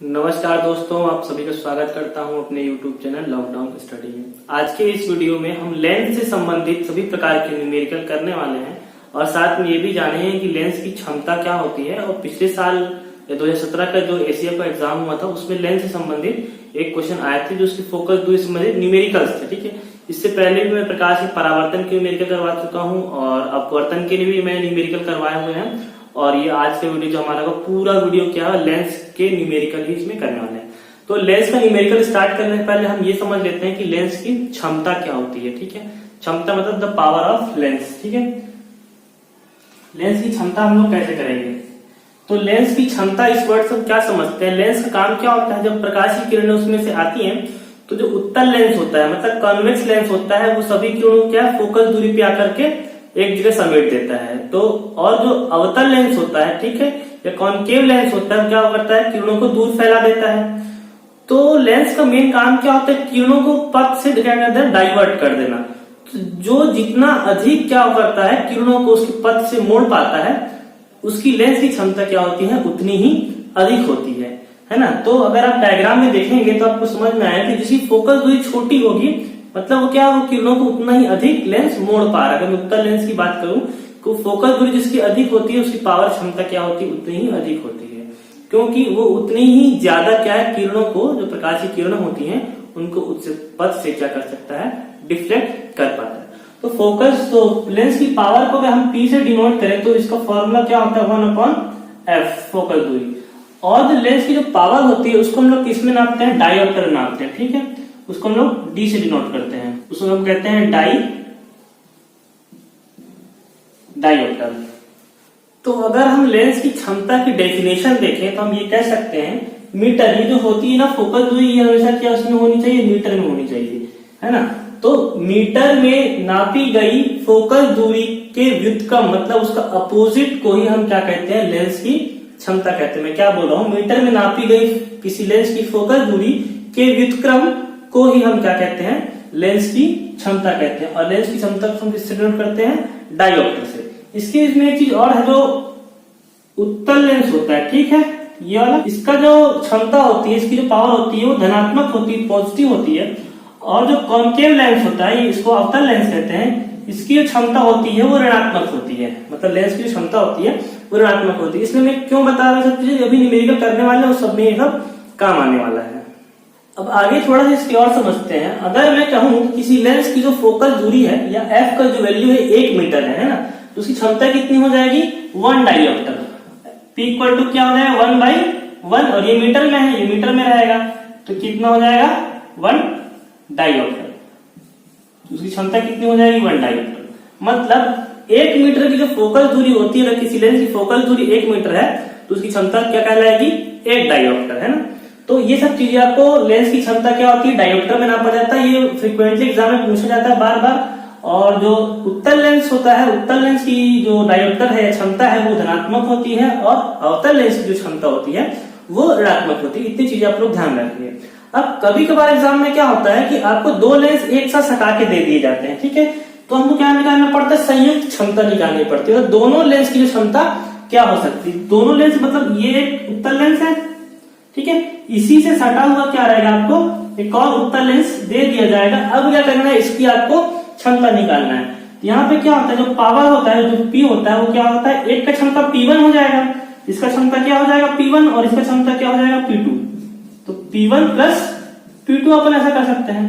नमस्कार दोस्तों, आप सभी का स्वागत करता हूं अपने YouTube चैनल लॉकडाउन स्टडी में। आज के इस वीडियो में हम लेंस से संबंधित सभी प्रकार के न्यूमेरिकल करने वाले हैं और साथ में ये भी जानेंगे कि लेंस की क्षमता क्या होती है। और पिछले साल 2017 का जो एशिया का एग्जाम हुआ था उसमें लेंस से संबंधित एक क्वेश्चन आए थे जो उसकी फोकस दूरी से संबंधित न्यूमेरिकल्स थे। ठीक है, इससे पहले भी मैं प्रकाश के परावर्तन के न्यूमेरिकल करवा चुका हूँ और अपवर्तन के लिए भी मैं न्यूमेरिकल करवाए हुए हैं। और ये आज का वीडियो जो हमारा पूरा वीडियो क्या है, लेंस के न्यूमेरिकल ही इसमें करने वाले हैं। तो लेंस का न्यूमेरिकल स्टार्ट करने से पहले हम ये समझ लेते हैं कि लेंस की क्षमता क्या होती है। ठीक है, क्षमता मतलब द पावर ऑफ लेंस। ठीक है, लेंस की क्षमता हम लोग कैसे करेंगे? तो लेंस की क्षमता इस वर्ड से हम क्या समझते हैं? लेंस का काम क्या होता है? जब प्रकाश की किरणें उसमें से आती हैं तो जो उत्तल लेंस होता है मतलब कॉन्वेक्स लेंस होता है, वो सभी किरणों क्या फोकस दूरी पे आकर के एक जगह समेट देता है। तो और जो अवतल लेंस होता है, ठीक है, या कॉनकेव लेंस होता है, क्या करता है? किरणों को दूर फैला देता है। तो लेंस का मेन काम क्या होता है? किरणों को पथ से क्या करता है? डाइवर्ट कर देना। तो जो जितना अधिक क्या करता है, किरणों को उसके पथ से मोड़ पाता है, उसकी लेंस की क्षमता क्या होती है? उतनी ही अधिक होती है ना। तो अगर आप डायग्राम में देखेंगे तो आपको समझ में आएगा कि जिसकी फोकस दूरी छोटी होगी मतलब वो क्या, वो किरणों को उतना ही अधिक लेंस मोड़ पा रहा है। अगर मैं उत्तल लेंस की बात करूं तो फोकस दूरी जिसकी अधिक होती है उसकी पावर क्षमता क्या होती है? उतनी ही अधिक होती है, क्योंकि वो उतनी ही ज्यादा क्या है, किरणों को, जो प्रकाश की किरणें होती हैं उनको उससे पथ से क्या कर सकता है? डिफ्लेक्ट कर पाता है। तो फोकस, तो लेंस की पावर को अगर हम P से डिनोट करें तो इसका फॉर्मूला क्या होता है? 1/f फोकस दूरी। और जो लेंस की जो पावर होती है उसको हम लोग किसमें नापते हैं? डायोप्टर में नापते हैं। ठीक है, उसको हम लोग D से डिनोट करते हैं, उसको हम कहते हैं डायोप्टर। तो अगर हम लेंस की क्षमता की डेफिनेशन देखें तो हम ये कह सकते हैं मीटर, ये जो होती है ना फोकस दूरी, ये हमेशा क्या उसमें होनी चाहिए? मीटर में होनी चाहिए, है ना। तो मीटर में नापी गई फोकस दूरी के व्युत्क्रम मतलब उसका अपोजिट को ही हम क्या कहते हैं? लेंस की क्षमता कहते हैं। मैं क्या बोल रहा हूं? मीटर में नापी गई किसी लेंस की फोकस दूरी के व्युत्क्रम को ही हम क्या कहते हैं? लेंस की क्षमता कहते हैं। और लेंस की क्षमता को हम किससे डिनोट करते हैं? डायोप्टर से। इसके इसमें एक चीज और है, जो उत्तल लेंस होता है, ठीक है, ये वाला, इसका जो क्षमता होती है, इसकी जो पावर होती है वो धनात्मक होती है, पॉजिटिव होती है। और जो कॉनकेव लेंस होता है, इसको अवतल लेंस कहते हैं, इसकी जो क्षमता होती है वो ऋणात्मक होती है। मतलब लेंस की जो क्षमता होती है वो ऋणात्मक होती है। इसलिए मैं क्यों बता रहा हूँ, अभी न्यूमेरिकल करने वाले हैं उस सब में ये सब काम आने वाला है। अब आगे थोड़ा सा इसकी और समझते हैं। अगर मैं कहूं कि किसी लेंस की जो फोकस दूरी है या f का जो वैल्यू है 1 मीटर है ना, तो उसकी क्षमता कितनी हो जाएगी? 1 डायोप्टर। P इक्वल टू क्या हो जाएगा? 1/1, और ये मीटर में है, ये मीटर में रहेगा, तो कितना हो जाएगा? 1 डायोप्टर। उसकी क्षमता कितनी हो जाएगी? 1 डायोप्टर। मतलब 1 मीटर की जो फोकस दूरी होती है, अगर किसी लेंस की फोकस दूरी 1 मीटर है तो उसकी क्षमता क्या कहलाएगी? 1 डायोप्टर, है ना। तो ये सब चीजें आपको, लेंस की क्षमता क्या होती है डायोप्टर में नापा जाता है। ये फ्रीक्वेंटली एग्जाम में पूछा जाता है बार बार। और जो उत्तल लेंस होता है, उत्तल लेंस की जो डायोप्टर है क्षमता है वो धनात्मक होती है, और अवतल लेंस की जो क्षमता होती है वो ऋणात्मक होती है। इतनी चीजें आप लोग ध्यान रखिए। अब कभी कभार एग्जाम में क्या होता है कि आपको दो लेंस एक साथ सटा के दे दिए जाते हैं, ठीक है, तो हमको क्या निकालना पड़ता है? संयुक्त क्षमता निकालनी पड़ती है। तो दोनों लेंस की जो क्षमता क्या हो सकती है? दोनों लेंस मतलब ये एक उत्तल लेंस है, ठीक है, इसी से सटा हुआ क्या रहेगा? आपको एक और उत्तल लेंस दे दिया जाएगा। अब क्या करना है? इसकी आपको क्षमता निकालना है। यहाँ पे क्या होता है? जो पावर होता है, जो P होता है, वो क्या होता है? एक का क्षमता P1 हो जाएगा, इसका क्षमता क्या हो जाएगा? P1, और इसका क्षमता क्या हो जाएगा? P2। तो P1 प्लस P2 अपन ऐसा कर सकते हैं।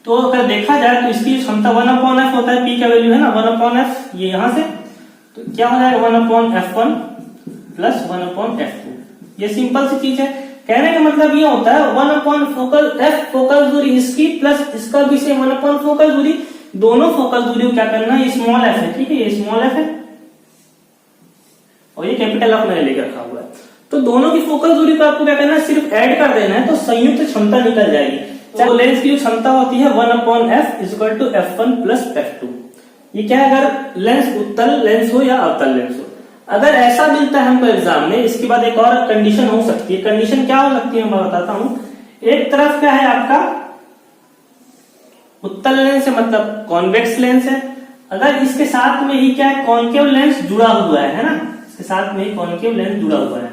तो अगर देखा जाए तो इसकी क्षमता 1/f होता है, P का वैल्यू है ना 1/f, ये यहां से, तो क्या हो जाएगा? 1/f1 plus 1/f2। ये सिंपल सी चीज है। कहने का मतलब ये होता है 1 फोकस दूरी इसकी प्लस इसका भी सेम 1 फोकस दूरी, दोनों फोकस दूरी को क्या करना है? स्मॉल f है, ठीक है, ये स्मॉल f है और ये कैपिटल F मैंने लेकर रखा हुआ है। तो दोनों की फोकस दूरी को आपको क्या करना है? सिर्फ ऐड कर देना है, तो संयुक्त क्षमता निकल जाएगी। तो लेंस की जो क्षमता होती है 1/f equal to f1 plus f2। ये क्या है? अगर लेंस उत्तल लेंस हो या अवतल लेंस हो। अगर ऐसा मिलता है हमको एग्जाम में, इसके बाद एक और कंडीशन हो सकती है। कंडीशन क्या हो सकती है मैं बताता हूं। एक तरफ क्या है आपका उत्तल लेंस है, मतलब कॉन्वेक्स लेंस है। अगर इसके साथ में ही क्या है? कॉनकेव लेंस जुड़ा हुआ है ना, इसके साथ में ही कॉनकेव लेंस जुड़ा हुआ है।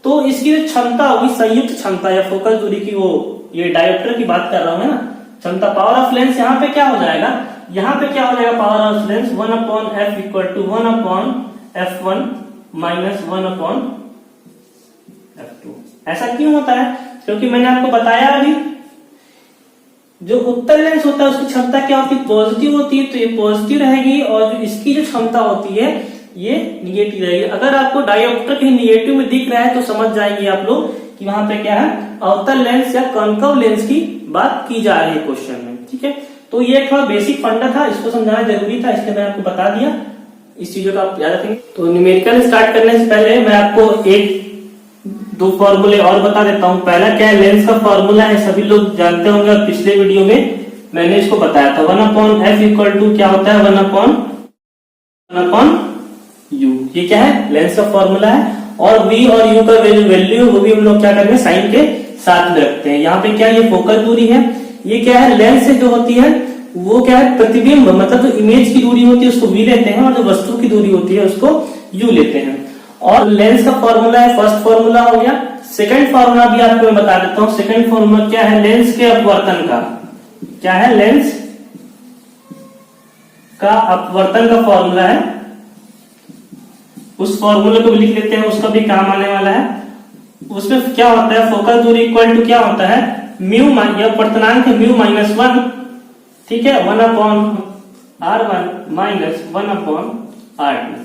तो इसकी जो क्षमता होगी, संयुक्त क्षमता या फोकस दूरी की, वो ये डायोप्टर की बात कर रहा हूं ना, क्षमता, पावर ऑफ लेंस यहाँ पे क्या हो जाएगा, यहाँ पे क्या हो जाएगा, power of lens 1/f equal to 1/f1 minus 1/f2। ऐसा क्यों होता है? क्योंकि मैंने आपको बताया अभी, जो उत्तल लेंस होता है उसकी क्षमता क्या होती है, पॉजिटिव होती है, तो ये पॉजिटिव रहेगी, और जो इसकी जो क्षमता होती है ये निगेटिव रहेगी। अगर आपको डायोप्टर कहीं निगेटिव में दिख रहा है तो समझ जाएंगे आप लोग कि वहां पे क्या है, अवतल लेंस या कॉन्केव लेंस की बात की जा रही है क्वेश्चन में। ठीक है, तो ये थोड़ा बेसिक फंडा था, इसको समझाना जरूरी था, इसके मैंने आपको बता दिया, इस चीजों का आप याद रखेंगे। तो न्यूमेरिकल स्टार्ट करने से पहले मैं आपको एक दो फॉर्मूले और बता देता हूं। पहला क्या है, लेंस का फॉर्मूला है, सभी लोग जानते होंगे, और पिछले वीडियो में मैंने इसको बताया था। 1/f इक्वल टू क्या होता है, 1/u। ये क्या है, लेंस का फॉर्मूला है। और v और u का वैल्यू वो भी हम लोग क्या करते हैं, साइन के साथ में रखते हैं। यहाँ पे क्या, ये फोकस दूरी है, ये क्या है, लेंस से जो होती है वो क्या है, प्रतिबिंब, मतलब जो इमेज की दूरी होती है उसको v लेते हैं, और जो वस्तु की दूरी होती है उसको u लेते हैं। और लेंस का फॉर्मूला है, फर्स्ट फॉर्मूला हो गया। सेकंड फॉर्मूला भी आपको मैं बता देता हूँ। सेकंड फॉर्मूला क्या है, लेंस के अपवर्तन का, क्या है, लेंस का अपवर्तन का फॉर्मूला है। उस फॉर्मूले को भी लिख लेते हैं, उसका भी काम आने वाला है। उसमें क्या होता है, फोकस दूरी इक्वल टू क्या होता है, म्यू, यह अपवर्तनांक है म्यू माइनस 1, ठीक है, 1/r1 माइनस 1/r2।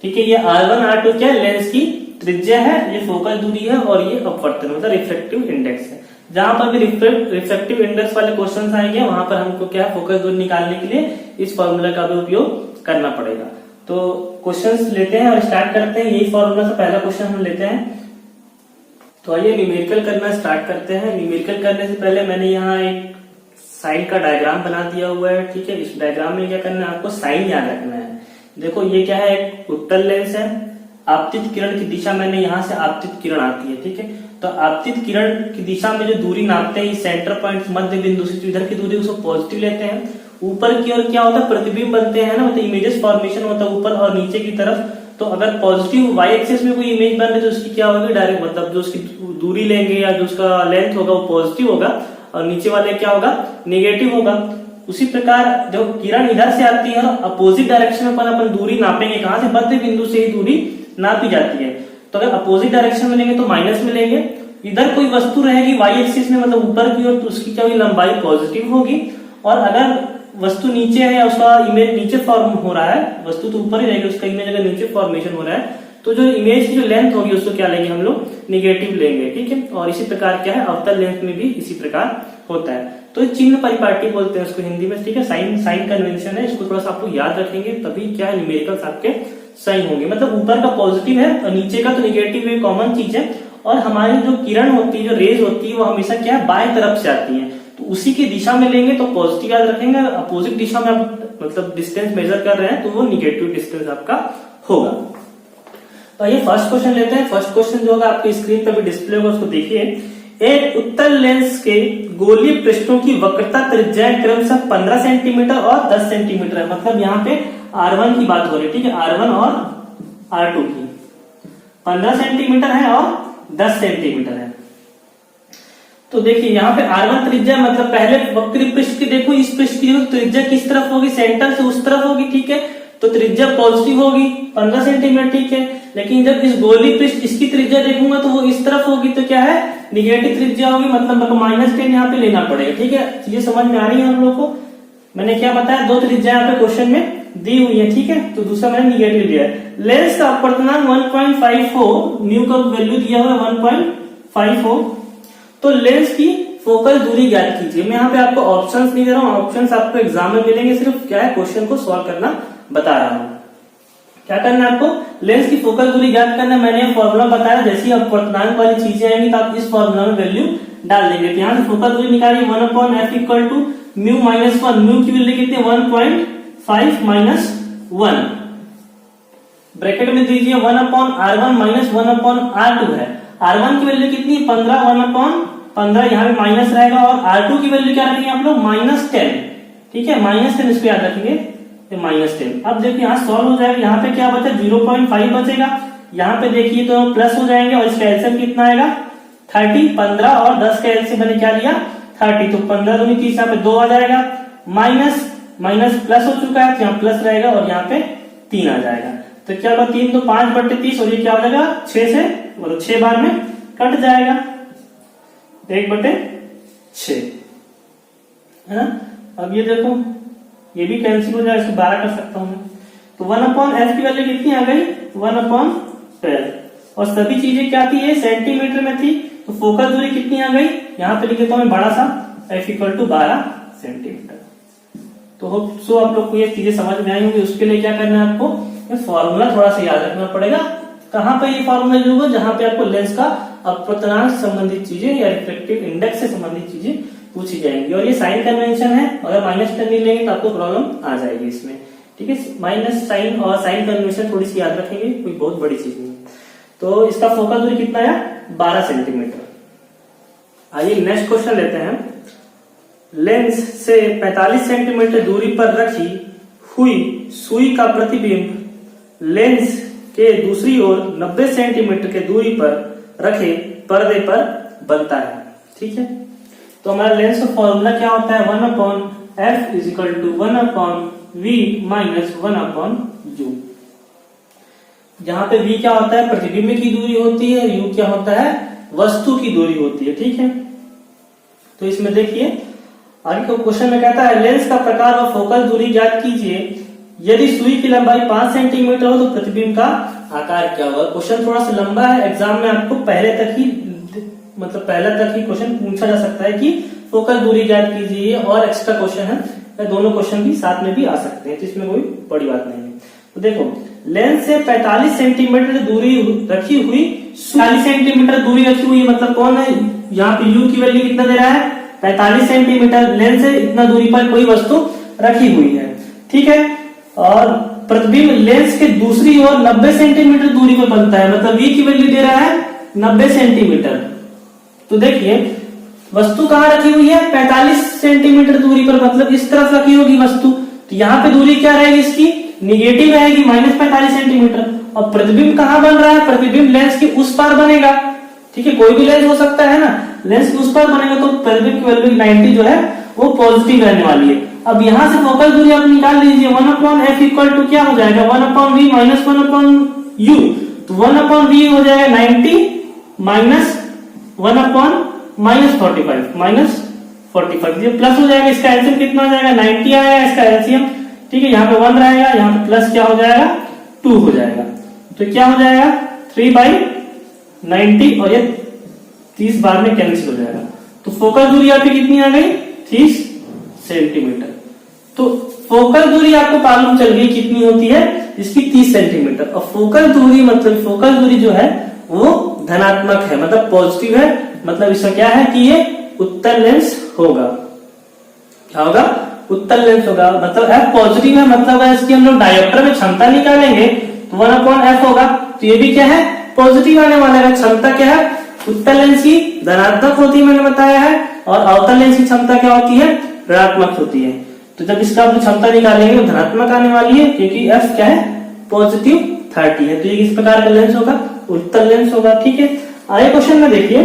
ठीक है, ये r1 r2 क्या है, लेंस की त्रिज्या है, ये फोकस दूरी है, और ये अपवर्तन मतलब रिफ्रैक्टिव इंडेक्स है। जहां पर भी रिफ्रैक्टिव इंडेक्स वाले क्वेश्चंस आएंगे वहां पर हमको क्या है, फोकस दूरी निकालने के लिए इस फॉर्मूला का भी उपयोग करना पड़ेगा। तो क्वेश्चंस लेते हैं और स्टार्ट करते हैं। यही फॉर्मूला से पहला क्वेश्चन हम लेते हैं। तो आइए न्यूमेरिकल करना स्टार्ट करते हैं। न्यूमेरिकल करने से पहले मैंने यहाँ एक साइन का डायग्राम बना दिया हुआ है। ठीक है, इस डायग्राम में क्या करना है, आपको साइन याद रखना है। देखो ये क्या है, एक उत्तल लेंस है, आपतित किरण की दिशा, मैंने यहाँ से आपतित किरण आती है। ठीक है, तो आपतित किरण की दिशा में जो दूरी नापते हैं, सेंटर पॉइंट मध्य बिंदु से इधर की दूरी उसको पॉजिटिव लेते हैं। ऊपर की ओर क्या होता है, प्रतिबिंब बनते हैं ना, मतलब इमेजेस फॉर्मेशन होता है ऊपर और नीचे की तरफ। तो अगर पॉजिटिव वाई एक्सिस में कोई इमेज बन रही है तो उसकी क्या होगी, डायरेक्ट मतलब जो उसकी दूरी लेंगे या जो उसका लेंथ होगा वो पॉजिटिव होगा, और नीचे वाले क्या होगा, नेगेटिव होगा। उसी प्रकार जो किरण इधर से आती है और अपोजिट डायरेक्शन में अपन दूरी नापेंगे, कहां से, मध्य बिंदु से ही दूरी नापी जाती है। तो अगर अपोजिट डायरेक्शन में लेंगे तो माइनस में लेंगे। इधर कोई वस्तु रहेगी वाई एक्सिस में, मतलब ऊपर की ओर, तो उसकी क्या होगी, लंबाई पॉजिटिव होगी। और अगर वस्तु नीचे है या उसका इमेज नीचे फॉर्म हो रहा है, वस्तु तो ऊपर ही रहेगी, उसका इमेज अगर नीचे फॉर्मेशन हो रहा है तो जो इमेज की जो लेंथ होगी उसको क्या लेंगे हम लोग, निगेटिव लेंगे। ठीक है, और इसी प्रकार क्या है, अवतल लेंस में भी इसी प्रकार होता है। तो चिन्ह परिपाटी बोलते हैं उसको हिंदी में। ठीक है, साइन कन्वेंशन है, इसको थोड़ा सा आपको याद रखेंगे, तभी क्या है, न्यूमेरिकल्स आपके सही होंगे। मतलब ऊपर का पॉजिटिव है और नीचे का तो निगेटिव है, कॉमन चीज है। और हमारी जो किरण होती है, जो रेज होती है, वो हमेशा क्या है, बाएं तरफ से आती है, तो उसी की दिशा में लेंगे तो पॉजिटिव याद रखेंगे। अपोजिट दिशा में आप मतलब डिस्टेंस मेजर कर रहे हैं तो वो निगेटिव डिस्टेंस आपका होगा। तो ये फर्स्ट क्वेश्चन लेते हैं। फर्स्ट क्वेश्चन जो होगा आपकी स्क्रीन पर भी डिस्प्ले होगा, उसको देखिए। एक उत्तल लेंस के गोलीय पृष्ठों की वक्रता त्रिज्या क्रमशः 15 सेंटीमीटर और 10 सेंटीमीटर है। मतलब यहाँ पे R1 की बात हो रही है। ठीक है, R1 और R2 की 15 सेंटीमीटर है और 10 सेंटीमीटर है। तो देखिए यहाँ पे R1 त्रिज्या, मतलब पहले वक्री पृष्ठ की देखो, इस पृष्ठ की त्रिज्या किस तरफ होगी, सेंटर से उस तरफ होगी। ठीक है, तो त्रिज्या पॉजिटिव होगी 15 सेंटीमीटर। ठीक है, लेकिन जब इस गोली पृष्ठ इसकी त्रिज्या देखूंगा तो वो इस तरफ होगी, तो क्या है, निगेटिव त्रिज्या होगी, मतलब -10 यहाँ पे लेना पड़ेगा। ठीक है, चीजें समझ में आ रही है हम लोग को। मैंने क्या बताया, दो त्रिज्या यहाँ पे क्वेश्चन में दी हुई है। ठीक है, तो दूसरा मैंने निगेटिव दिया है। लेंस का अपवर्तनांक 1.54, म्यू का वैल्यू दिया हुआ है 1.54। तो लेंस की फोकल दूरी ज्ञात कीजिए। मैं यहाँ पे आपको ऑप्शंस नहीं दे रहा हूँ, ऑप्शंस आपको एग्जाम में मिलेंगे, सिर्फ क्या है, क्वेश्चन को सॉल्व करना बता रहा हूँ। क्या करना है आपको, लेंस की फोकल दूरी ज्ञात करना। मैंने फॉर्मूला बताया, जैसे ही अपवर्तनांक वाली चीजें आएंगी तो आप इस फॉर्मूला में वैल्यू डाल देंगे। तो यहाँ से फोकल दूरी निकालिए, 1/f equal to mu minus 1, mu की वैल्यू कितनी है, 1.5 माइनस 1, ब्रैकेट में दीजिए 1/r1 माइनस 1/r2 है। R1 की वैल्यू कितनी, 15, 1/15, यहाँ पे माइनस रहेगा। और R2 की वैल्यू क्या रखेंगे आप लोग, -10। ठीक है, -10 इसको याद रखेंगे, -10। अब देखिए यहाँ सॉल्व हो जाएगा, यहाँ पे क्या बचा, 0.5 बचेगा। यहाँ पे देखिए तो प्लस हो जाएंगे और इसका एलसीएम कितना आएगा 30, 15 और 10 का एलसीएम मैंने क्या लिया 30, तो 15 दूनी 30, यहाँ पे 2 आ जाएगा, माइनस माइनस प्लस हो चुका है तो यहाँ प्लस रहेगा और यहाँ पे 3 आ जाएगा। तो क्या होगा 3 तो 5/30 और ये क्या हो जाएगा 6 से, मतलब 6 बार में कट जाएगा 1/6 है ना। अब ये देखो ये भी कैंसिल हो जाएगा, इसको 12 कर सकता हूं मैं। तो 1/f की वैल्यू कितनी आ गई 1/12 और सभी चीजें क्या थी ये सेंटीमीटर में थी, तो फोकल दूरी कितनी आ गई यहाँ पे लिख देता हूं मैं बड़ा सा f = 12 सेंटीमीटर। तो होप सो आप लोग को ये चीजें समझ में आई होंगी। उसके लिए क्या करना है आपको ये फॉर्मूला थोड़ा सा याद रखना पड़ेगा। कहां पे ये फॉर्मूला यूज होगा जहां पे आपको लेंस का अपवर्तनांक से संबंधित चीजें या रिफ्लेक्टिव इंडेक्स से संबंधित चीजें पूछी जाएंगी। और ये साइन कन्वेंशन है, अगर -10 नहीं लेंगे तो आपको प्रॉब्लम आ जाएगी इसमें, ठीक है। माइनस साइन और साइन कन्वेंशन थोड़ी सी याद रखेंगे, कोई बहुत बड़ी चीज नहीं। तो इसका फोकल दूरी कितना है 12 सेंटीमीटर। आइए नेक्स्ट क्वेश्चन लेते हैं। लेंस से 45 सेंटीमीटर दूरी पर रखी हुई सुई का प्रतिबिंब लेंस के दूसरी ओर 90 सेंटीमीटर के दूरी पर रखे पर्दे पर बनता है, ठीक है। तो हमारा लेंस का फॉर्मूला क्या होता है 1/f = 1/v - 1/u। जहां पे v क्या होता है प्रतिबिंब की दूरी होती है, u क्या होता है वस्तु की दूरी होती है, ठीक है। तो इसमें देखिए आगे को क्वेश्चन में कहता है लेंस का प्रकार और फोकल दूरी ज्ञात कीजिए। यदि सुई की लंबाई 5 सेंटीमीटर हो तो प्रतिबिंब का आकार क्या होगा। क्वेश्चन थोड़ा सा लंबा है, एग्जाम में आपको पहले तक ही क्वेश्चन पूछा जा सकता है कि फोकल दूरी ज्ञात कीजिए, और एक्स्ट्रा क्वेश्चन है दोनों क्वेश्चन भी साथ में भी आ सकते हैं, तो इसमें कोई बड़ी बात नहीं है। तो देखो लेंस से 45 सेंटीमीटर दूरी रखी हुई 40 सेंटीमीटर दूरी रखी हुई मतलब कौन है, यहाँ पे u की वैल्यू कितना दे रहा है 45 सेंटीमीटर। लेंस से इतना दूरी पर कोई वस्तु रखी हुई है, ठीक है। और प्रतिबिंब लेंस के दूसरी ओर 90 सेंटीमीटर दूरी पर बनता है, मतलब v की वैल्यू दे रहा है 90 सेंटीमीटर। तो देखिए वस्तु कहाँ रखी हुई है 45 सेंटीमीटर दूरी पर, मतलब इस तरफ रखी होगी वस्तु। तो यहाँ पे दूरी क्या रहेगी इसकी निगेटिव रहेगी -45 सेंटीमीटर। और प्रतिबिंब कहाँ बन रहा है, प्रतिबिंब लेंस के उस पार बनेगा, ठीक है। कोई भी लेंस हो सकता है ना, लेंस के उस पार बनेगा तो प्रतिबिंब की वैल्यू 90 जो है वो पॉजिटिव रहने वाली है। अब यहाँ से फोकल दूरी आप निकाल लीजिए 1/f = क्या हो जाएगा 1/v - 1/u। तो 1/v हो जाएगा 90 -1/- 45 ये प्लस हो जाएगा, इसका एलसीएम कितना हो जाएगा 90 आएगा इसका एलसीएम, ठीक है। यहाँ पे 1 रहेगा, यहाँ पे प्लस क्या हो जाएगा 2 हो जाएगा, तो क्या हो जाएगा 3/90 और ये 30 बार में कैंसिल हो जाएगा। तो फोकल दूरी आपकी कितनी आ गई 30 सेंटीमीटर। तो फोकल दूरी आपको मालूम चल गई कितनी होती है इसकी 30 सेंटीमीटर। और फोकल दूरी मतलब फोकल दूरी जो है वो धनात्मक है, मतलब पॉजिटिव है, मतलब इसका क्या है कि ये उत्तल लेंस होगा। क्या होगा उत्तल लेंस होगा, मतलब f पॉजिटिव है, मतलब इसकी हम लोग डायोप्टर में क्षमता निकालेंगे तो 1/f होगा। तो ये भी क्या है पॉजिटिव आने वाला है। क्षमता क्या है उत्तल लेंस की धनात्मक होती है मैंने बताया है, और अवतल लेंस की क्षमता क्या होती है ऋणात्मक होती है। तो जब इसका आप क्षमता निकालेंगे तो धनात्मक आने वाली है, क्योंकि f क्या है पॉजिटिव 30 है। तो ये किस प्रकार का लेंस होगा उत्तल लेंस होगा, ठीक है। आगे क्वेश्चन में देखिए,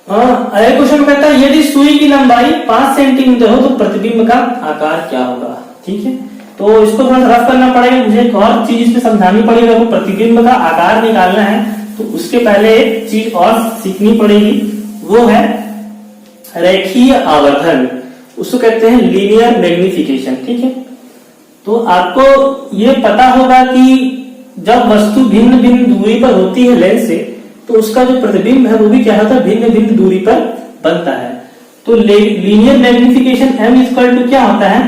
अगले क्वेश्चन में कहता है यदि सुई की लंबाई 5 सेंटीमीटर हो तो प्रतिबिंब का आकार क्या होगा, ठीक है। तो इसको थोड़ा रफ करना पड़ेगा, मुझे एक और चीज इसमें समझानी पड़ेगी। अगर प्रतिबिंब का आकार निकालना है तो उसके पहले एक चीज और सीखनी पड़ेगी, वो है रेखीय आवर्धन, उसको कहते हैं लीनियर मैग्निफिकेशन, ठीक है। तो आपको ये पता होगा कि जब वस्तु भिन्न भिन्न दूरी पर होती है लेंस से, तो उसका जो प्रतिबिंब है वो भी क्या होता है भिन्न भिन्न दूरी पर बनता है। तो लीनियर मैग्निफिकेशन m = क्या होता है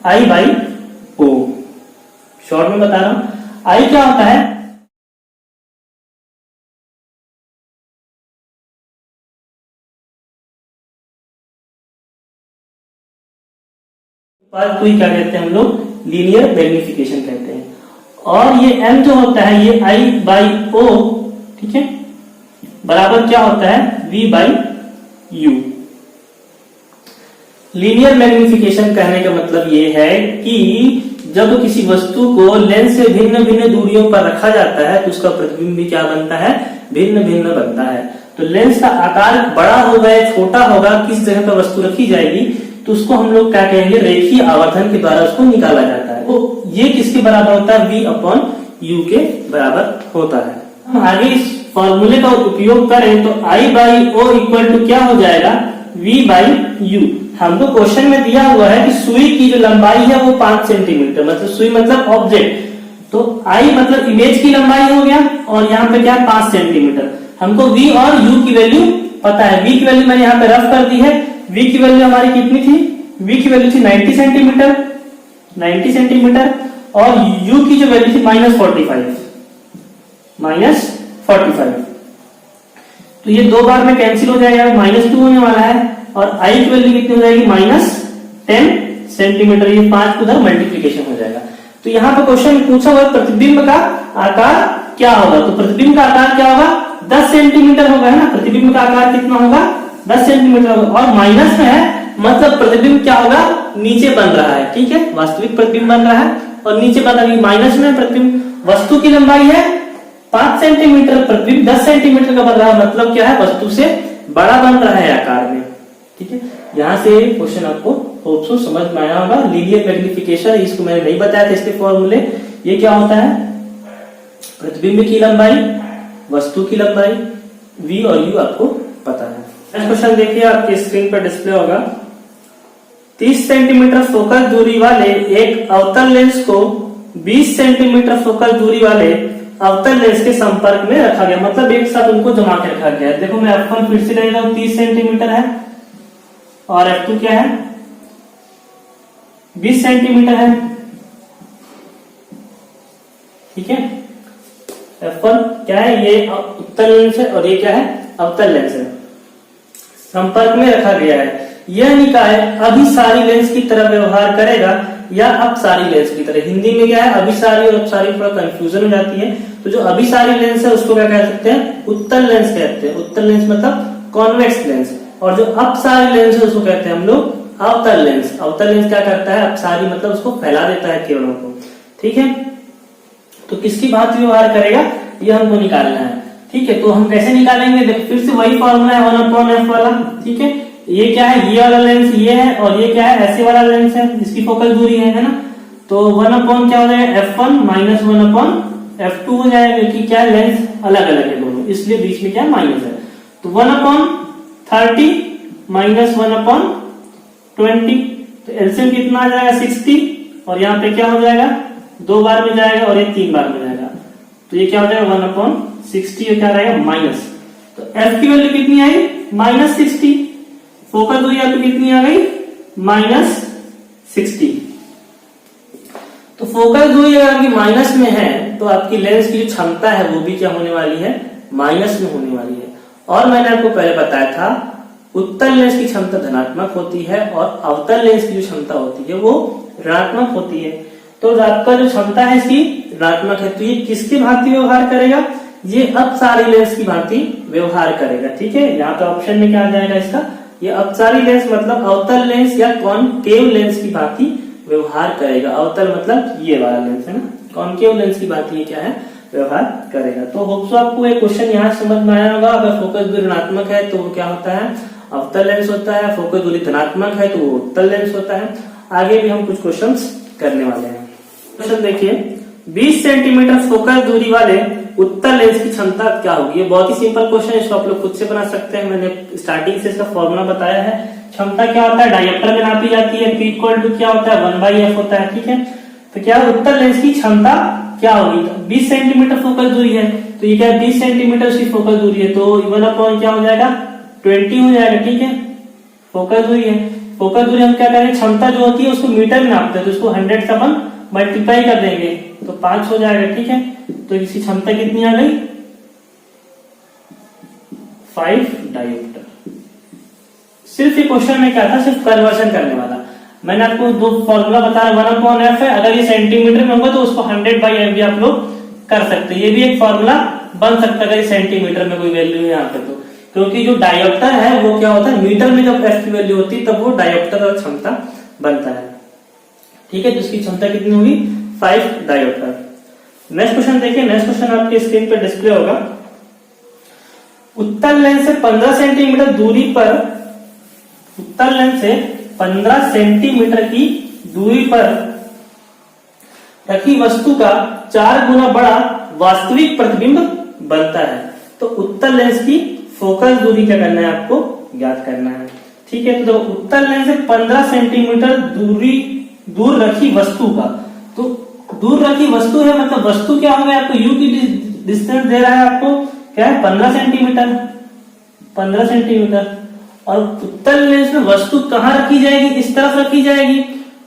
I/O। शॉर्ट में बता रहा हूं I क्या होता है तो क्या कहते हैं हम लोग लीनियर मैग्निफिकेशन कहते हैं। और ये m जो होता है ये I/O, ठीक है, बराबर क्या होता है V/U। लीनियर मैग्निफिकेशन कहने का मतलब ये है कि जब किसी वस्तु को लेंस से भिन्न भिन्न दूरियों पर रखा जाता है तो उसका प्रतिबिंब भी क्या बनता है, भिन्न भिन्न बनता है। तो लेंस का आकार बड़ा होगा या छोटा होगा, किस जगह पर वस्तु रखी जाएगी, तो उसको हम लोग क्या कहेंगे, रेखीय आवर्धन के द्वारा उसको निकाला जाता है। तो ये किसके बराबर होता है, V/U के बराबर होता है। हम आगे इस फॉर्मूले का उपयोग करें तो I/O इक्वल टू क्या हो जाएगा, V/U। हमको क्वेश्चन में दिया हुआ है कि सुई की जो लंबाई है वो 5 सेंटीमीटर, मतलब सुई मतलब ऑब्जेक्ट, तो I मतलब इमेज की लंबाई हो गया और यहाँ पे क्या 5 सेंटीमीटर। हमको V और U की वैल्यू पता है। V की वैल्यू मैंने यहाँ पे रफ कर दी है। V की वैल्यू हमारी कितनी थी, V की वैल्यू थी 90 सेंटीमीटर, 90 सेंटीमीटर, और U की जो वैल्यू थी -45, -45। तो ये दो बार में कैंसिल हो जाएगा, -2 होने वाला है, और I की वैल्यू कितनी हो जाएगी, -10 सेंटीमीटर। ये 5 उधर मल्टीप्लीकेशन हो जाएगा। तो यहाँ पे क्वेश्चन पूछा हुआ प्रतिबिंब का आकार क्या होगा, तो प्रतिबिंब का आकार क्या होगा, 10 सेंटीमीटर होगा, है ना। प्रतिबिंब का आकार कितना होगा, 10 सेंटीमीटर होगा, और माइनस में है मतलब प्रतिबिंब क्या होगा, नीचे बन रहा है, ठीक है, वास्तविक प्रतिबिंब बन रहा है और नीचे बन रहा है। माइनस में प्रतिबिंब, वस्तु की लंबाई है 5 सेंटीमीटर, प्रतिबिंब 10 सेंटीमीटर का बन रहा है, मतलब क्या है, वस्तु से बड़ा बन रहा है आकार में, ठीक है। यहाँ से क्वेश्चन आपको होप सो समझ में आया होगा। लीनियर मैग्निफिकेशन, इसको मैंने नहीं बताया था इसके फॉर्मूले। ये क्या होता है, प्रतिबिंब की लंबाई, वस्तु की लंबाई, V और U आपको पता है। नेक्स्ट क्वेश्चन देखिए, आपके स्क्रीन पर डिस्प्ले होगा। 30 सेंटीमीटर फोकल दूरी वाले एक अवतल लेंस को 20 सेंटीमीटर फोकल दूरी वाले अवतल लेंस के संपर्क में रखा गया, मतलब एक साथ उनको जमा के रखा गया। देखो मैं F1 फिर से ले रहा हूं, 30 सेंटीमीटर है, और F2 क्या है, 20 सेंटीमीटर है, ठीक है। F1 क्या है, ये उत्तल लेंस है, और ये क्या है, अवतल लेंस है। संपर्क में रखा गया है। यह निकाय अभिसारी लेंस की तरह व्यवहार करेगा या अपसारी लेंस की तरह। हिंदी में क्या है, अभिसारी और अपसारी थोड़ा कंफ्यूजन हो जाती है। तो जो अभिसारी लेंस है उसको क्या कह सकते हैं, उत्तल लेंस कहते हैं। उत्तल लेंस मतलब कॉन्वेक्स लेंस, और जो अपसारी लेंस है उसको कहते हैं हम लोग अवतल लेंस। अवतल लेंस क्या करता है, अपसारी मतलब उसको फैला देता है किरणों को, ठीक है। तो किसकी भांति व्यवहार करेगा, ये हमको निकालना है, ठीक है। तो हम कैसे निकालेंगे, देखो फिर से वही फॉर्मूला है 1/f वाला, ठीक है। ये क्या है, ये वाला लेंस ये है, और ये क्या है, ऐसे वाला लेंस है, इसकी फोकल दूरी है ना। तो 1/, क्या हो जाएगा, F1 - 1/F2 हो जाएगा, क्योंकि क्या है, लेंस अलग अलग है दोनों, इसलिए बीच में क्या माइनस है। तो 1/30 - 1/20, तो एलसीएम कितना आ जाएगा, 60, और यहाँ पे क्या हो जाएगा, 2 बार में जाएगा और ये 3 बार में जाएगा। तो ये क्या हो जाएगा, 1/60, क्या रहेगा, माइनस। तो F की वैल्यू कितनी आई, -60। फोकल दूरी आपकी कितनी आ गई, -60। तो फोकल दूरी अगर आपकी माइनस में है तो आपकी लेंस की जो क्षमता है वो भी क्या होने वाली है, माइनस में होने वाली है। और मैंने आपको पहले बताया था उत्तल लेंस की क्षमता धनात्मक होती है और अवतल लेंस की जो क्षमता होती है वो ऋणात्मक होती है। तो आपका जो क्षमता है इसकी ऋणात्मक है, तो ये किसकी भांति व्यवहार करेगा, ये अपसारी लेंस की भांति व्यवहार करेगा, ठीक है। यहाँ पे ऑप्शन में क्या आ जाएगा इसका, ये अपसारी लेंस मतलब अवतल लेंस या कॉनकेव लेंस की भांति व्यवहार करेगा। अवतल मतलब ये वाला लेंस है ना, कॉनकेव लेंस की भांति ये क्या है, व्यवहार करेगा। तो होप्सो आपको एक क्वेश्चन यहाँ समझ में आया होगा। अगर फोकस दूरी ऋणात्मक है तो वो क्या होता है, अवतल लेंस होता है। फोकस दूरी धनात्मक है तो वो उत्तल लेंस होता है। आगे भी हम कुछ क्वेश्चंस करने वाले हैं। क्वेश्चन देखिए, 20 सेंटीमीटर फोकल दूरी वाले उत्तल लेंस की क्षमता क्या होगी। ये बहुत ही सिंपल क्वेश्चन है, इसको आप लोग खुद से बना सकते हैं। मैंने स्टार्टिंग से इसका फॉर्मूला बताया है। क्षमता क्या होता है, डायप्टर में नापी जाती है। P = क्या होता है, 1/f होता है, ठीक है। तो क्या उत्तल लेंस की क्षमता क्या होगी, 20 सेंटीमीटर फोकल दूरी है, तो ये क्या है, 20 सेंटीमीटर उसकी फोकल दूरी है, तो 1/, क्या हो जाएगा, 20 हो जाएगा, ठीक है। फोकल दूरी है, फोकल दूरी हम क्या करेंगे, क्षमता जो होती है उसको मीटर में नापते हैं, तो उसको 100 से अपन मल्टीप्लाई कर देंगे तो 5 हो जाएगा, ठीक है। तो इसकी क्षमता कितनी आ गई, 5 डायोप्टर। सिर्फ ये क्वेश्चन में क्या था, सिर्फ कन्वर्शन करने वाला। मैंने आपको दो फॉर्मूला बताया, 1/f है। अगर ये सेंटीमीटर में होगा तो उसको 100/f भी आप लोग कर सकते हैं। ये भी एक फॉर्मूला बन सकता है अगर सेंटीमीटर में कोई वैल्यू है यहाँ पे, तो क्योंकि जो डायोप्टर है वो क्या होता है, मीटर में जब f की वैल्यू होती है तब वो डायोप्टर और क्षमता बनता है। ठीक है, तो इसकी क्षमता कितनी होगी 5 डायोप्टर। नेक्स्ट क्वेश्चन देखिए, नेक्स्ट क्वेश्चन आपके स्क्रीन पर डिस्प्ले होगा। उत्तल लेंस से 15 सेंटीमीटर दूरी पर, उत्तल लेंस से 15 सेंटीमीटर की दूरी पर रखी वस्तु का 4 गुना बड़ा वास्तविक प्रतिबिंब बनता है। तो उत्तल लेंस की फोकस दूरी क्या करना है, आपको ज्ञात करना है। ठीक है, तो उत्तल लेंस से 15 सेंटीमीटर दूर रखी वस्तु का, तो दूर रखी वस्तु है मतलब वस्तु क्या होगा, आपको यू की डिस्टेंस दे रहा है, आपको क्या है 15 सेंटीमीटर, 15 सेंटीमीटर। और उत्तल लेंस में वस्तु कहां रखी जाएगी, इस तरफ रखी जाएगी,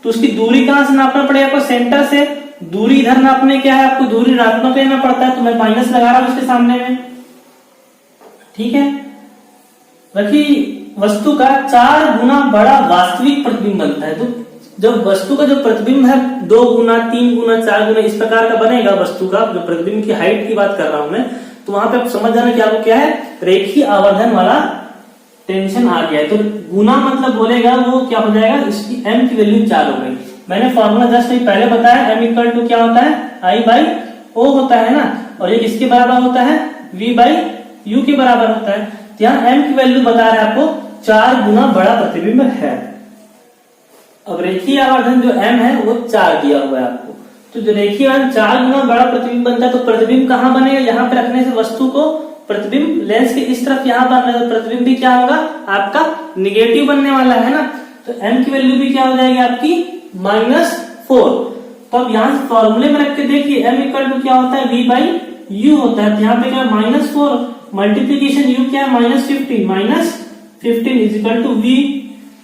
तो उसकी दूरी कहां से नापना पड़ेगा, आपको सेंटर से दूरी इधर नापने, क्या है आपको दूरी ऋणात्मक लेना पड़ता है, तो मैं माइनस लगा रहा हूं इसके सामने में। ठीक है, रखी वस्तु का 4 गुना बड़ा वास्तविक प्रतिबिंब बनता है। तो जब वस्तु का जो प्रतिबिंब है 2 गुना, 3 गुना, 4 गुना इस प्रकार का बनेगा वस्तु का, जो प्रतिबिंब की हाइट की बात कर रहा हूं मैं, तो वहां पे आप समझ जाना कि आपको क्या है, रेखीय आवर्धन वाला टेंशन आ गया है। तो गुना मतलब बोलेगा वो क्या हो जाएगा, इसकी m की वैल्यू 4 हो गई। मैंने फॉर्मूला जस्ट पहले बताया, m इक्वल टू क्या होता है, I बाई O होता है ना, और ये किसके बराबर होता है, V बाई U के बराबर होता है। तो यहाँ m की वैल्यू बता रहा है आपको 4 गुना बड़ा प्रतिबिंब है। अब रेखीय आवर्धन जो m है वो 4 दिया हुआ है आपको, तो जो रेखीय आवर्धन 4 गुना बड़ा प्रतिबिंब बनता है, तो प्रतिबिंब कहाँ बनेगा, यहाँ पे रखने से वस्तु को प्रतिबिंब लेंस के इस तरफ यहाँ बनना है, तो प्रतिबिंब भी क्या होगा आपका निगेटिव बनने वाला है ना। तो m की वैल्यू भी क्या हो जाएगी आपकी -4। तो अब यहाँ से फॉर्मूले में रख के देखिए, m इक्वल टू क्या होता है, v बाई u होता है। तो यहाँ पे क्या -4 मल्टीप्लीकेशन u क्या है -15, -15 इज इक्वल टू v।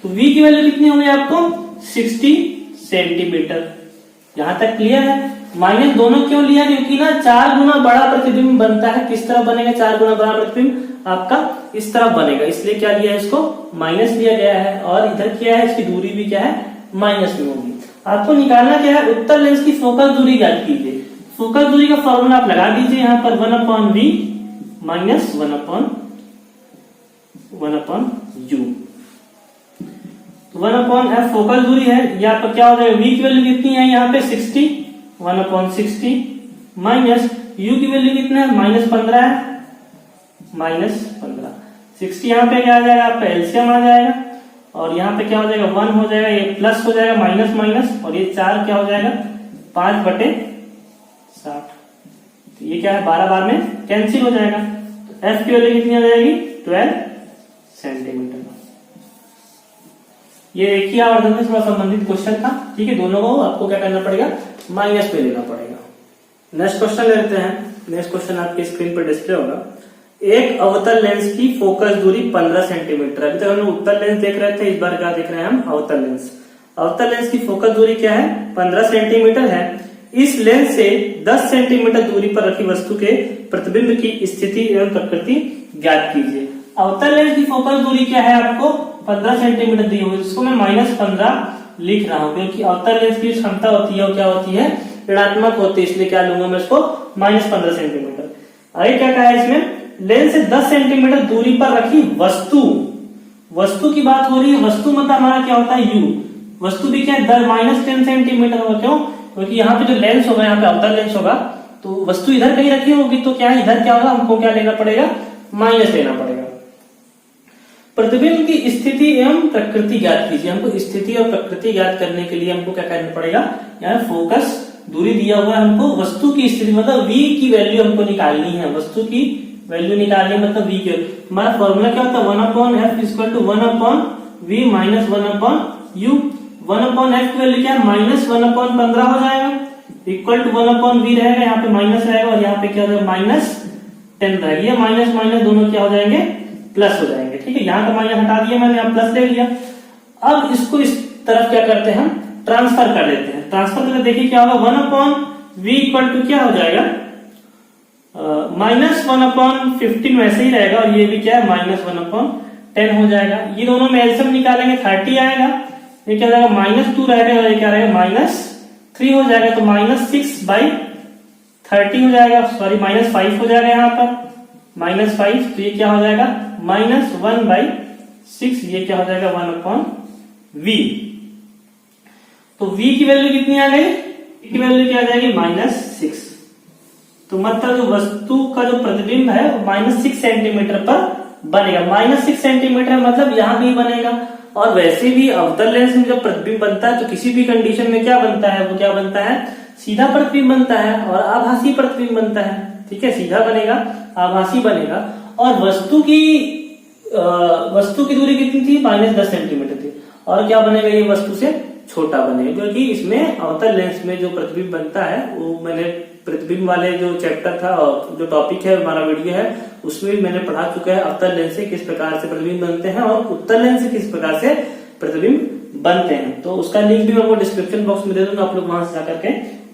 तो v की वैल्यू कितनी होगी आपको 60 सेंटीमीटर। यहां तक क्लियर है। माइनस दोनों क्यों लिया, क्योंकि ना 4 गुना बड़ा प्रतिबिंब बनता है। किस तरह बनेगा 4 गुना बड़ा प्रतिबिंब, आपका इस तरफ बनेगा, इसलिए क्या लिया है, इसको माइनस लिया गया है। और इधर क्या है, इसकी दूरी भी क्या है माइनस में होगी। आपको निकालना क्या है, उत्तल लेंस की फोकस दूरी ज्ञात कीजिए। फोकस दूरी का फॉर्मूला आप लगा दीजिए यहाँ पर 1/v minus 1/u। 1/f focal दूरी है, ये आपका क्या हो जाएगा, v की वैल्यू कितनी है यहाँ पे 60, 1/60 माइनस u की वैल्यू कितना है -15 है, -15। 60 यहाँ पे क्या आ जाएगा आपका एलसीएम आ जाएगा, और यहाँ पे क्या हो जाएगा 1 हो जाएगा, ये प्लस हो जाएगा माइनस माइनस, और ये 4 क्या हो जाएगा 5/60। तो ये क्या है 12 बार में कैंसिल हो जाएगा। तो f की वैल्यू कितनी आ जाएगी 12 सेंटीमीटर। ये रेखीय आवर्धन से थोड़ा संबंधित क्वेश्चन था। ठीक है, दोनों को आपको क्या करना पड़ेगा, माइनस में लेना पड़ेगा। नेक्स्ट क्वेश्चन लेते हैं। नेक्स्ट क्वेश्चन आपकी स्क्रीन पर डिस्प्ले होगा। एक अवतल लेंस की फोकस दूरी 15 सेंटीमीटर। अभी तक हम लोग उत्तल लेंस देख रहे थे, इस बार क्या देख रहे हैं हम, अवतल लेंस। अवतल लेंस की फोकस दूरी क्या है 15 सेंटीमीटर है। इस लेंस से 10 सेंटीमीटर दूरी पर रखी वस्तु के प्रतिबिंब की स्थिति एवं प्रकृति ज्ञात कीजिए। अवतल लेंस की फोकस दूरी क्या है, आपको 15 सेंटीमीटर दी हुई, जिसको मैं -15 लिख रहा हूं, क्योंकि अवतल लेंस की क्षमता होती है वो क्या होती है, ऋणात्मक होती है, इसलिए क्या लूंगा मैं इसको -15 सेंटीमीटर। आगे क्या कहा है इसमें, लेंस से 10 सेंटीमीटर दूरी पर रखी वस्तु, वस्तु की बात हो रही है। वस्तु मतलब हमारा क्या होता है u, वस्तु भी क्या है -10 सेंटीमीटर होगा। क्यों, क्योंकि यहाँ पे जो लेंस होगा, यहाँ पे अवतल लेंस होगा, तो वस्तु इधर कहीं रखी होगी, तो क्या है इधर क्या होगा, हमको क्या लेना पड़ेगा, माइनस लेना पड़ेगा। प्रतिबिंब की स्थिति एवं प्रकृति ज्ञात कीजिए। हमको स्थिति और प्रकृति ज्ञात करने के लिए हमको क्या करना पड़ेगा, यहाँ फोकस दूरी दिया हुआ है, हमको वस्तु की स्थिति मतलब v की वैल्यू हमको निकालनी है, वस्तु की वैल्यू निकालनी है, मतलब v की। हमारा फॉर्मूला क्या होता है 1/f equal to 1/v minus 1/u। 1/f की वैल्यू क्या है -1/15 हो जाएगा, इक्वल टू 1/v रहेगा, यहाँ पे माइनस रहेगा, और यहाँ पे क्या हो जाएगा -10 रहेगा। ये माइनस माइनस दोनों क्या हो जाएंगे, प्लस हो जाएंगे। ठीक है, यहाँ का माइनस हटा दिया मैंने, यहाँ प्लस ले लिया। अब इसको इस तरफ क्या करते हैं, हम ट्रांसफर कर देते हैं। ट्रांसफर करके देखिए क्या होगा, 1/v इक्वल टू क्या हो जाएगा -1/15 वैसे ही रहेगा, और ये भी क्या है -1/10 हो जाएगा। ये दोनों में एलसीएम निकालेंगे 30 आएगा, ये क्या जाएगा -2 रहेगा, और ये क्या रहेगा -3 हो जाएगा। तो -6/30 हो जाएगा, सॉरी -5 हो जाएगा यहाँ पर -5। तो ये क्या हो जाएगा -1/6, ये क्या हो जाएगा 1/v। तो v की वैल्यू कितनी आ गई, v की वैल्यू क्या आ जाएगी -6। तो मतलब जो वस्तु का जो प्रतिबिंब है वो -6 सेंटीमीटर पर बनेगा। -6 सेंटीमीटर मतलब यहाँ भी बनेगा। और वैसे भी अवतल लेंस में जब प्रतिबिंब बनता है तो किसी भी कंडीशन में क्या बनता है, वो क्या बनता है, सीधा प्रतिबिंब बनता है और आभासी प्रतिबिंब बनता है। ठीक है, सीधा बनेगा, आभासी बनेगा। और वस्तु की दूरी कितनी थी, -10 सेंटीमीटर थी। और क्या बनेगा, ये वस्तु से छोटा बनेगा, क्योंकि इसमें अवतल लेंस में जो प्रतिबिंब बनता है वो मैंने प्रतिबिंब वाले जो चैप्टर था और जो टॉपिक है हमारा वीडियो है उसमें भी मैंने पढ़ा चुका है अवतल लेंस से किस प्रकार से प्रतिबिंब बनते हैं और उत्तल लेंस से किस प्रकार से प्रतिबिंब बनते हैं। तो उसका लिंक भी मैं आपको डिस्क्रिप्शन बॉक्स में दे दूंगा, आप लोग वहां से जाकर के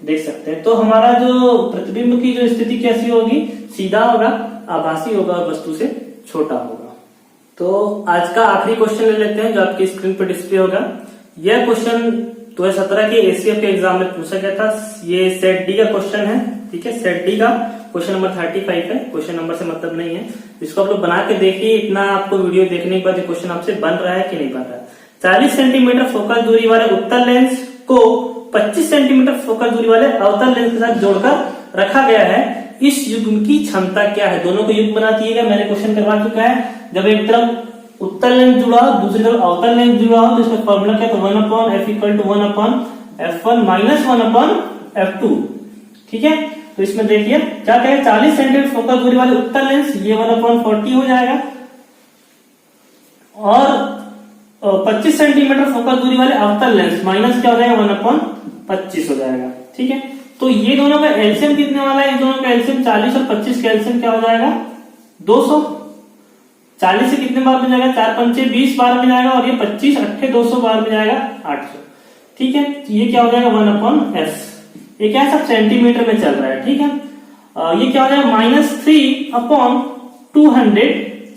देख सकते हैं। तो हमारा जो प्रतिबिंब की जो स्थिति कैसी होगी, सीधा होगा, आभासी होगा और वस्तु से छोटा होगा। तो आज का आखिरी क्वेश्चन ले लेते हैं जो आपकी स्क्रीन पर डिस्प्ले होगा। यह क्वेश्चन 2017 के एसीएफ के एग्जाम में पूछा गया था। ये सेट डी का क्वेश्चन है। ठीक है, सेट डी का क्वेश्चन नंबर 35 है। क्वेश्चन नंबर से मतलब नहीं है, इसको आप लोग बना के देखिए। इतना आपको वीडियो देखने के बाद क्वेश्चन आपसे बन रहा है कि नहीं बन रहा है। 40 सेंटीमीटर फोकल दूरी वाले उत्तल लेंस को 25 सेंटीमीटर फोकल दूरी वाले अवतल लेंस के साथ जोड़कर रखा गया है। इस युग्म की क्षमता क्या है। दोनों को युग्म बना दिएगा, मैंने क्वेश्चन करवा चुका है। जब एक तरफ उत्तल लेंस जुड़ा हो, दूसरी तरफ अवतल लेंस जुड़ा हो, तो इसका फॉर्मूला क्या, तो 1/f = 1/f1 - 1/f2। ठीक है, तो इसमें देखिए क्या कहे, 40 सेंटीमीटर फोकल दूरी वाले उत्तल लेंस ये 1/40 हो जाएगा और 25 सेंटीमीटर फोकल दूरी वाले अवतल लेंस माइनस क्या हो जाएगा, 1/25 हो जाएगा। ठीक है, तो ये दोनों का एलसीएम कितने वाला है, ये दोनों का एलसीएम 40 और 25 का एलसीएम क्या हो जाएगा, 200। 40 से कितने बार में जाएगा, 4 पंचे 20 बार में जाएगा और ये 25 8 200 बार में जाएगा 800। ठीक है, तो ये क्या हो जाएगा 1/s। ये क्या है, सब सेंटीमीटर में चल रहा है। ठीक है, ये क्या हो जाएगा -3/200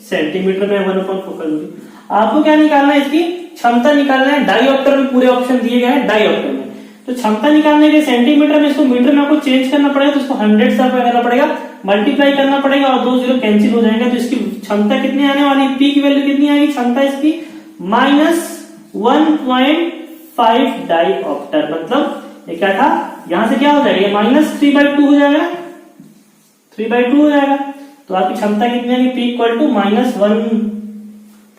सेंटीमीटर में 1/4 फोकल दूरी। आपको क्या निकालना है, इसकी क्षमता निकालना है। डाईऑप्टर में पूरे ऑप्शन दिए गए हैं डाईऑप्टर में, तो क्षमता निकालने के सेंटीमीटर में इसको मीटर में आपको चेंज करना पड़ेगा, तो इसको 100 से करना पड़ेगा, मल्टीप्लाई करना पड़ेगा और 2 0 कैंसिल हो जाएगा। तो इसकी क्षमता कितनी आने वाली है, पी की वैल्यू कितनी आएगी, क्षमता इसकी -1.5 डाईऑप्टर। मतलब ये क्या था, यहां से क्या हो जाएगा, ये -3/2 हो जाएगा, 3/2 हो जाएगा। तो आपकी क्षमता कितनी आएगी, पी =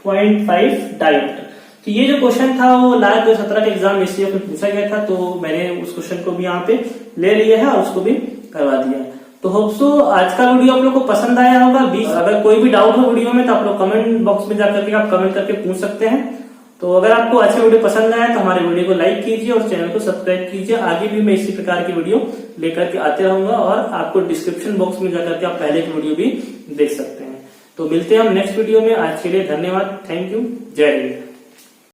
-1.5 डाईऑप्टर। तो ये जो क्वेश्चन था वो लास्ट 2017 के एग्जाम एसीएफ में पूछा गया था, तो मैंने उस क्वेश्चन को भी यहाँ पे ले लिया है और उसको भी करवा दिया है। तो होप सो आज का वीडियो आप लोग को पसंद आया होगा। अगर कोई भी डाउट हो वीडियो में तो आप लोग कमेंट बॉक्स में जाकर के आप कमेंट करके पूछ सकते हैं। तो अगर आपको अच्छा वीडियो पसंद आया तो हमारे वीडियो को लाइक कीजिए और चैनल को सब्सक्राइब कीजिए। आगे भी मैं इसी प्रकार की वीडियो लेकर के आते रहूंगा और आपको डिस्क्रिप्शन बॉक्स में जाकर के आप पहले की वीडियो भी देख सकते हैं। तो मिलते हैं हम नेक्स्ट वीडियो में। आज के लिए धन्यवाद, थैंक यू, जय हिंद।